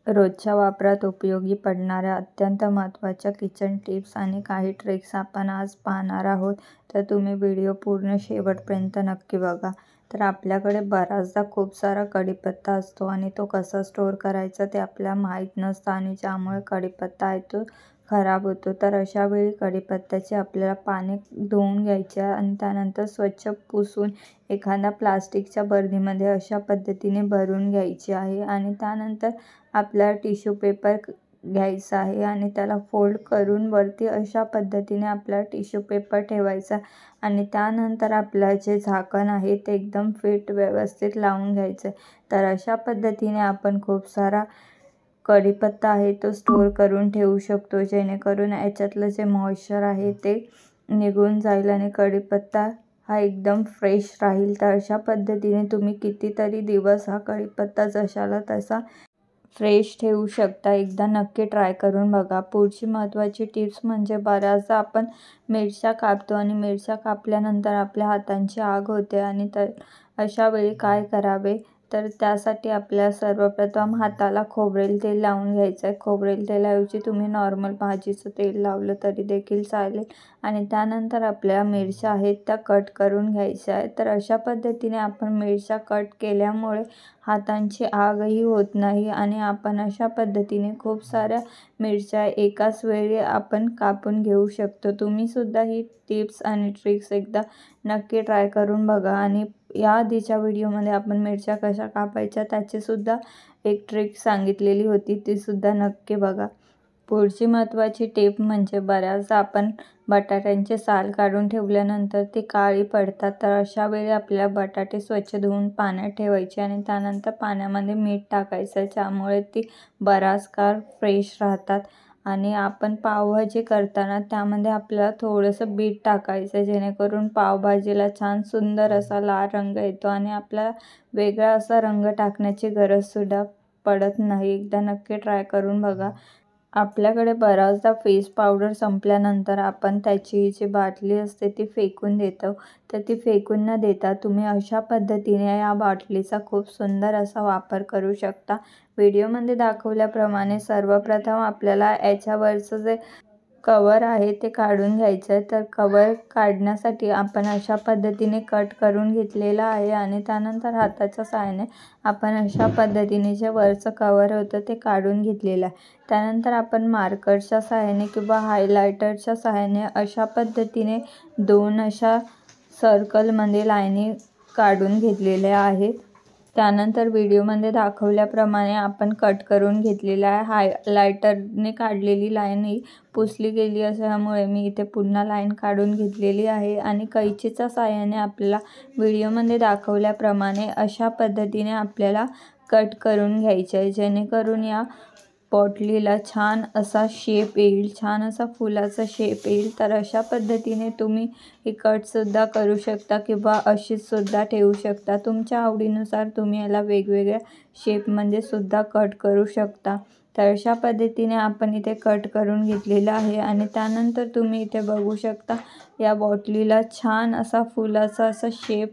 रोजच्या वापरात उपयोगी पडणाऱ्या अत्यंत महत्त्वाच्या किचन टिप्स आणि काही ट्रिक्स आपण आज पाहणार आहोत. तर तुम्ही व्हिडिओ पूर्ण शेवटपर्यंत नक्की बघा. तर आपल्याकडे बराचदा खूप सारा कढीपत्ता असतो आणि तो कसा स्टोअर करायचा ते आपल्याला माहीत नसतं आणि ज्यामुळे कढीपत्ता आहे तो खराब होतो. तर अशा वेळी कढीपत्त्याचे आपल्याला पाने धुवून घ्यायचे आणि त्यानंतर स्वच्छ पुसून एखाद्या प्लास्टिकच्या बरणीमध्ये अशा पद्धतीने भरून घ्यायची आहे आणि त्यानंतर आपल्याला टिश्यू पेपर घ्यायचा आहे आणि त्याला फोल्ड करून वरती अशा पद्धतीने आपल्याला टिश्यू पेपर ठेवायचा आणि त्यानंतर आपलं जे झाकण आहे ते एकदम फिट व्यवस्थित लावून घ्यायचं. तर अशा पद्धतीने आपण खूप सारा कढीपत्ता आहे तो स्टोअर करून ठेवू शकतो, जेणेकरून याच्यातलं जे मॉइश्चर आहे ते निघून जाईल आणि कढीपत्ता हा एकदम फ्रेश राहील. तर अशा पद्धतीने तुम्ही कितीतरी दिवस हा कढीपत्ता जशाला तसा फ्रेश ठेवू शकता. एकदा नक्की ट्राय करून बघा. पुढची महत्त्वाची टिप्स म्हणजे बऱ्याचदा आपण मिरच्या कापतो आणि मिरच्या कापल्यानंतर आपल्या हातांची आग होते आणि तर अशा वेळी काय करावे, तर त्यासाठी आपल्याला सर्वप्रथम हाताला खोबरेल तेल लावून घ्यायचं आहे. खोबरेल तेलाऐवजी तुम्ही नॉर्मल भाजीचं तेल लावलं तरी देखील चालेल आणि त्यानंतर आपल्या मिरच्या आहेत त्या कट करून घ्यायच्या आहेत. तर अशा पद्धतीने आपण मिरच्या कट केल्यामुळे हातांची आगही होत नाही आणि आपण अशा पद्धतीने खूप साऱ्या मिरच्या एकाच वेळी आपण कापून घेऊ शकतो. तुम्हीसुद्धा ही टिप्स आणि ट्रिक्स एकदा नक्की ट्राय करून बघा आणि या आधीच्या व्हिडिओमध्ये आपण मिरच्या कशा कापायच्या त्याचीसुद्धा एक ट्रिक सांगितलेली होती, तीसुद्धा नक्की बघा. पुढची महत्त्वाची टिप म्हणजे बऱ्याचदा आपण बटाट्यांचे साल काढून ठेवल्यानंतर ते काळी पडतात. तर अशा वेळी आपल्याला बटाटे स्वच्छ धुवून पाण्यात ठेवायचे आणि त्यानंतर पाण्यामध्ये मीठ टाकायचं, ज्यामुळे ती बराच काळ फ्रेश राहतात. आणि आपण पावभाजी करताना त्यामध्ये आपल्याला थोडंसं बीट टाकायचं, जेणेकरून पावभाजीला छान सुंदर असा लाल रंग येतो आणि आपल्याला वेगळा असा रंग टाकण्याची गरजसुद्धा पडत नाही. एकदा नक्की ट्राय करून बघा. आपल्याकडे बऱ्याचदा फेस पावडर संपल्यानंतर आपण त्याची जी बाटली असते ती फेकून देतो. तर ती फेकून न देता तुम्ही अशा पद्धतीने या बाटलीचा खूप सुंदर असा वापर करू शकता. व्हिडिओमध्ये दाखवल्याप्रमाणे सर्वप्रथम आपल्याला याच्यावरचं जे कवर आहे ते काढून घ्यायचं आहे. तर कवर काढण्यासाठी आपण अशा पद्धतीने कट करून घेतलेलं आहे आणि त्यानंतर हाताच्या सहाय्याने आपण अशा पद्धतीने जे वरचं कवर होतं ते काढून घेतलेलं आहे. त्यानंतर आपण मार्करच्या सहाय्याने किंवा हायलायटरच्या सहाय्याने अशा पद्धतीने दोन अशा सर्कलमध्ये लाईनी काढून घेतलेल्या आहेत. त्यानंतर व्हिडिओमध्ये दाखवल्याप्रमाणे आपण कट करून घेतलेला आहे. हायलायटरने काढलेली लाईन ही पुसली गेली असल्यामुळे मी इथे पुन्हा लाईन काढून घेतलेली आहे आणि कैचीच्या सहाय्याने आपल्याला व्हिडिओमध्ये दाखवल्याप्रमाणे अशा पद्धतीने आपल्याला कट करून घ्यायचे आहे, जेणेकरून या बॉटलीला छान असा शेप येईल, छान असा फुलाचा शेप येईल. तर अशा पद्धतीने तुम्ही हे कटसुद्धा करू शकता किंवा अशीचसुद्धा ठेवू शकता. तुमच्या आवडीनुसार तुम्ही याला वेगवेगळ्या शेपमध्ये सुद्धा कट करू शकता. तर अशा पद्धतीने आपण इथे कट करून घेतलेलं आहे आणि त्यानंतर तुम्ही इथे बघू शकता या बॉटलीला छान असा फुलाचा असा शेप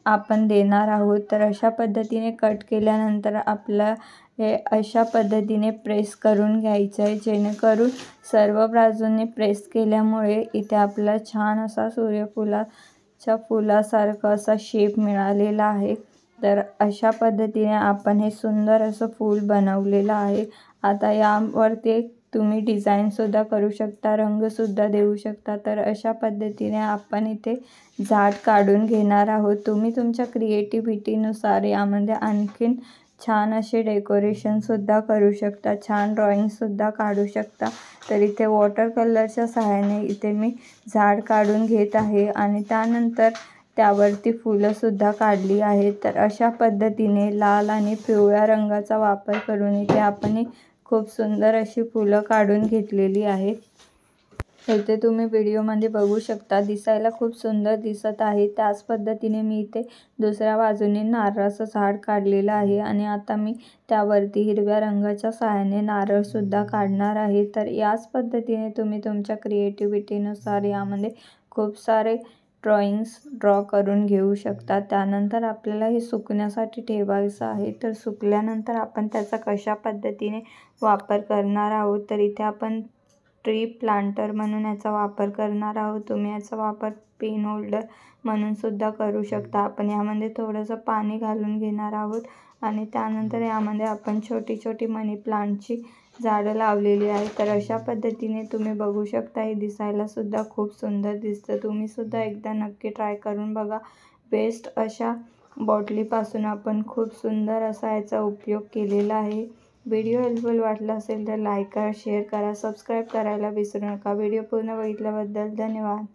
आपण देणार आहोत. तर अशा पद्धतीने कट केल्यानंतर आपला हे अशा पद्धतीने प्रेस करून घ्यायचं आहे, जेणेकरून सर्व बाजूंनी प्रेस केल्यामुळे इथे आपल्याला छान असा सूर्यफुलाच्या फुलासारखा असा शेप मिळालेला आहे. तर अशा पद्धतीने आपण हे सुंदर असं फूल बनवलेलं आहे. आता यावरती तुम्ही डिझाईनसुद्धा करू शकता, रंगसुद्धा देऊ शकता. तर अशा पद्धतीने आपण इथे झाड काढून घेणार आहोत. तुम्ही तुमच्या क्रिएटिव्हिटीनुसार यामध्ये आणखीन छान असे डेकोरेशनसुद्धा करू शकता, छान ड्रॉइंगसुद्धा काढू शकता. तर इथे वॉटर कलरच्या सहाय्याने इथे मी झाड काढून घेत आहे आणि त्यानंतर त्यावरती फुलंसुद्धा काढली आहेत. तर अशा पद्धतीने लाल आणि पिवळ्या रंगाचा वापर करून इथे आपण खूप सुंदर अशी फुलं काढून घेतलेली आहेत. इथे तुम्ही व्हिडिओमध्ये बघू शकता, दिसायला खूप सुंदर दिसत आहे. त्याच पद्धतीने मी इथे दुसऱ्या बाजूने नारळाचं झाड काढलेलं आहे आणि आता मी त्यावरती हिरव्या रंगाच्या सहाय्याने नारळसुद्धा काढणार आहे. तर याच पद्धतीने तुम्ही तुमच्या क्रिएटिव्हिटीनुसार यामध्ये खूप सारे ड्रॉ करून घेऊ शकता। त्यानंतर आपल्याला हे सुकण्यासाठी ठेवायचं आहे। तर सुकल्यानंतर आपण त्याचा कशा पद्धतीने वापर करणार आहोत, तर इथे आपण ट्री प्लांटर म्हणून याचा वापर करणार आहोत। तुम्ही याचा वापर पेन होल्डर म्हणून सुद्धा करू शकता। आपण यामध्ये थोडंसं पाणी घालून घेणार आहोत आणि त्यानंतर यामध्ये आपण छोटी छोटी मनी प्लांटची झाडं लावलेली आहे। तर अशा पद्धतीने तुम्ही बघू शकता, हे दिसायला सुद्धा खूप सुंदर दिसतं। तुम्ही सुद्धा एकदा नक्की ट्राय करून बघा। बेस्ट अशा बॉटलीपासून आपण खूप सुंदर असा याचा उपयोग केलेला आहे। व्हिडिओ हेल्पफुल वाटला असेल तर लाईक करा, शेअर करा, सबस्क्राईब करायला विसरू नका। व्हिडिओ पूर्ण बघितल्याबद्दल धन्यवाद।